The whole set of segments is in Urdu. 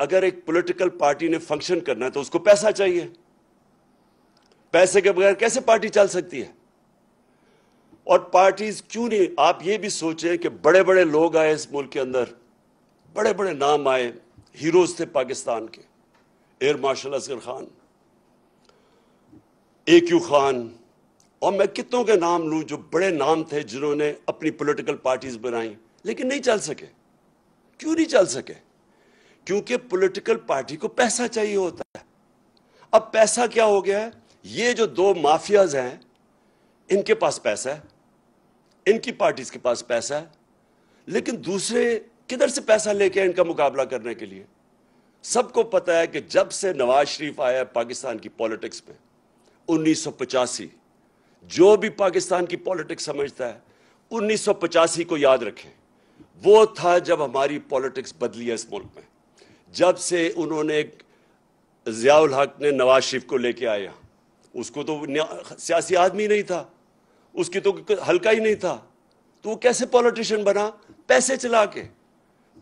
اگر ایک پولیٹیکل پارٹی نے فنکشن کرنا ہے تو اس کو پیسہ چاہیے. پیسے کے بغیر کیسے پارٹی چل سکتی ہے؟ اور پارٹیز کیوں نہیں، آپ یہ بھی سوچیں کہ بڑے بڑے لوگ آئے اس ملک کے اندر، بڑے بڑے نام آئے، ہیروز تھے پاکستان کے، air marshal Asghar Khan, AQ Khan, اور میں کتنوں کے نام لوں جو بڑے نام تھے جنہوں نے اپنی پولیٹیکل پارٹیز بنائیں لیکن نہیں چل سکے. کیوں نہیں چل سکے؟ کیونکہ پولیٹیکل پارٹی کو پیسہ چاہیے ہوتا ہے. اب پیسہ کیا ہو گیا ہے؟ یہ جو دو مافیاز ہیں ان کے پاس پیسہ ہے، ان کی پارٹیز کے پاس پیسہ ہے، لیکن دوسرے کدھر سے پیسہ لے کے ان کا مقابلہ کرنے کے لیے؟ سب کو پتا ہے کہ جب سے نواز شریف آیا پاکستان کی پالیٹکس میں 1985، جو بھی پاکستان کی پالیٹکس سمجھتا ہے 1985 کو یاد رکھیں. وہ تھا جب ہماری پالیٹکس بدلی ہے اس ملک میں، جب سے انہوں نے ضیاء الحق نے نواز شریف کو لے کے آیا. اس کو تو سیاسی آدمی نہیں تھا، اس کی تو حلقہ ہی نہیں تھا، تو وہ کیسے پولیٹیشین بنا؟ پیسے چلا کے،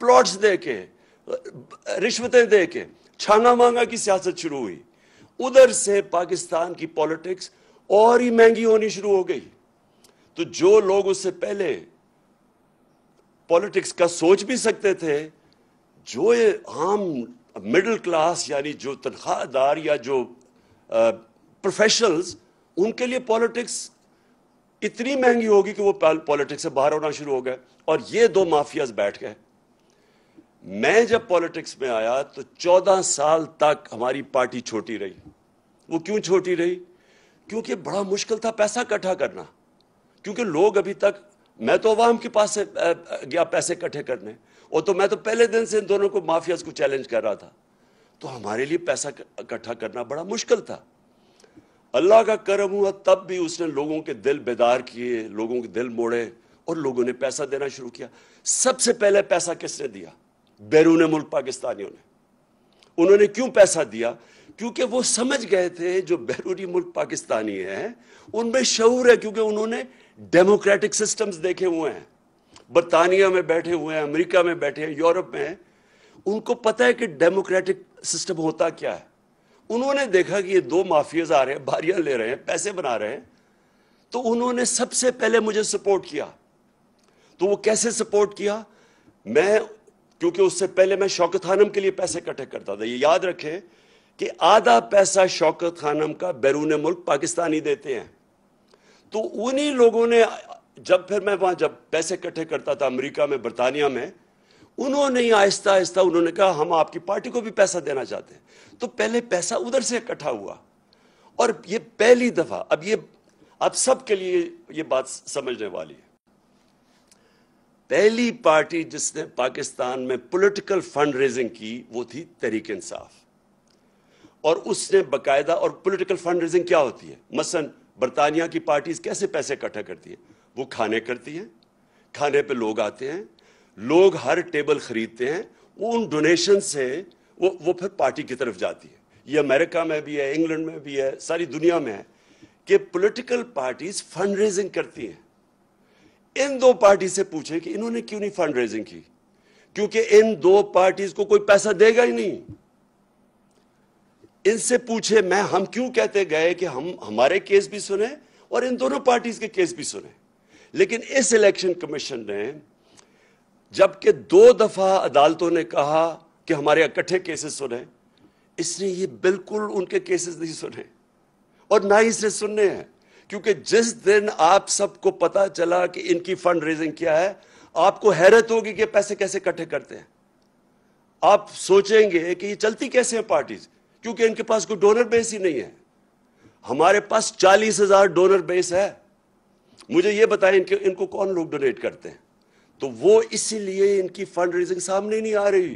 پلاٹس دے کے، رشوتیں دے کے، چھانگا مانگا کی سیاست شروع ہوئی. ادھر سے پاکستان کی پولیٹکس اور ہی مہنگی ہونی شروع ہو گئی. تو جو لوگ اس سے پہلے پولیٹکس کا سوچ بھی سکتے تھے، جو عام مڈل کلاس یعنی جو تنخواہ دار یا جو پروفیشنلز، ان کے لیے پولیٹکس اتنی مہنگی ہوگی کہ وہ پولیٹکس سے باہر ہونا شروع ہو گئے. اور یہ دو مافیاز بیٹھ گئے. میں جب پولیٹکس میں آیا تو 14 سال تک ہماری پارٹی چھوٹی رہی. وہ کیوں چھوٹی رہی؟ کیونکہ بڑا مشکل تھا پیسہ اکٹھا کرنا. کیونکہ لوگ ابھی تک، میں تو عوام کے پاس سے گیا پیسے اکٹھے کرنے، اور تو میں تو پہلے دن سے ان دونوں کو مافیاز کو چیلنج کر رہا تھا. تو ہمارے لیے پیسہ اکٹھا کرنا بڑا مشکل تھا. اللہ کا کرم ہوا تب بھی اس نے لوگوں کے دل بیدار کیے، لوگوں کے دل موڑے، اور لوگوں نے پیسہ دینا شروع کیا. سب سے پہلے پیسہ کس نے دیا؟ بیرون ملک پاکستانیوں نے. انہوں نے کیوں پیسہ دیا؟ کیونکہ وہ سمجھ گئے تھے جو بیرونی ملک پاکستانی ہیں ان میں شعور ہے، کیونکہ انہوں نے ڈیموکریٹک سسٹمز دیکھے ہوئے ہیں. برطانیہ میں بیٹھے ہوئے ہیں، امریکہ میں بیٹھے ہیں، یورپ میں ہیں. ان کو پتہ ہے کہ ڈیموکریٹک سسٹم ہوتا کیا ہے. انہوں نے دیکھا کہ یہ دو مافیاز آ رہے ہیں، باریاں لے رہے ہیں، پیسے بنا رہے ہیں. تو انہوں نے سب سے پہلے مجھے سپورٹ کیا. تو وہ کیسے سپورٹ کیا؟ کیونکہ اس سے پہلے میں شوکت خانم کے لیے پیسے اکٹھے کرتا تھا. یہ یاد رکھیں کہ آدھا پیسہ شوکت خانم کا بیرون ملک پاکستانی دیتے ہیں. تو انہی لوگوں نے پھر میں وہاں جب پیسے اکٹھے کرتا تھا امریکہ میں، برطانیہ میں، انہوں نے آہستہ آہستہ انہوں نے کہا ہم آپ کی پارٹی کو بھی پیسہ دینا چاہتے ہیں. تو پہلے پیسہ ادھر سے اکٹھا ہوا. اور یہ پہلی دفعہ، اب سب کے لیے یہ بات سمجھنے والی ہے، پہلی پارٹی جس نے پاکستان میں پولیٹیکل فنڈ ریزنگ کی وہ تھی تحریک انصاف. اور اس نے باقاعدہ، اور پولیٹیکل فنڈ ریزنگ کیا ہوتی ہے؟ مثلا برطانیہ کی پارٹیز کیسے پیسے اکٹھا کرتی ہیں؟ وہ کھانے کرتی ہیں، کھانے پہ لوگ آتے ہیں، لوگ ہر ٹیبل خریدتے ہیں، وہ ان ڈونیشن سے وہ پھر پارٹی کی طرف جاتی ہے. یہ امریکہ میں بھی ہے، انگلینڈ میں بھی ہے، ساری دنیا میں ہے کہ پولیٹیکل پارٹیز فنڈ ریزنگ کرتی ہیں. ان دو پارٹی سے پوچھیں کہ انہوں نے کیوں نہیں فنڈ ریزنگ کی؟ کیونکہ ان دو پارٹیز کو کوئی پیسہ دے گا ہی نہیں. ان سے پوچھے ہم کیوں کہتے گئے کہ ہمارے کیس بھی سنیں اور ان دونوں پارٹیز کے کیس بھی سنیں. لیکن اس الیکشن کمیشن نے جبکہ 2 دفعہ عدالتوں نے کہا کہ ہمارے اکٹھے کیسز سنیں، اس نے یہ بالکل ان کے کیسز نہیں سنے، اور نہ ہی اس نے سننے ہیں. کیونکہ جس دن آپ سب کو پتا چلا کہ ان کی فنڈ ریزنگ کیا ہے، آپ کو حیرت ہوگی کہ پیسے کیسے اکٹھے کرتے ہیں. آپ سوچیں گے کہ یہ چلتی کیسے ہیں پارٹیز، کیونکہ ان کے پاس کوئی ڈونر بیس ہی نہیں ہے. ہمارے پاس 40,000 ڈونر بیس ہے. مجھے یہ بتائیں ان کو کون لوگ ڈونیٹ کرتے ہیں؟ تو وہ اسی لیے ان کی فنڈ ریزنگ سامنے نہیں آ رہی.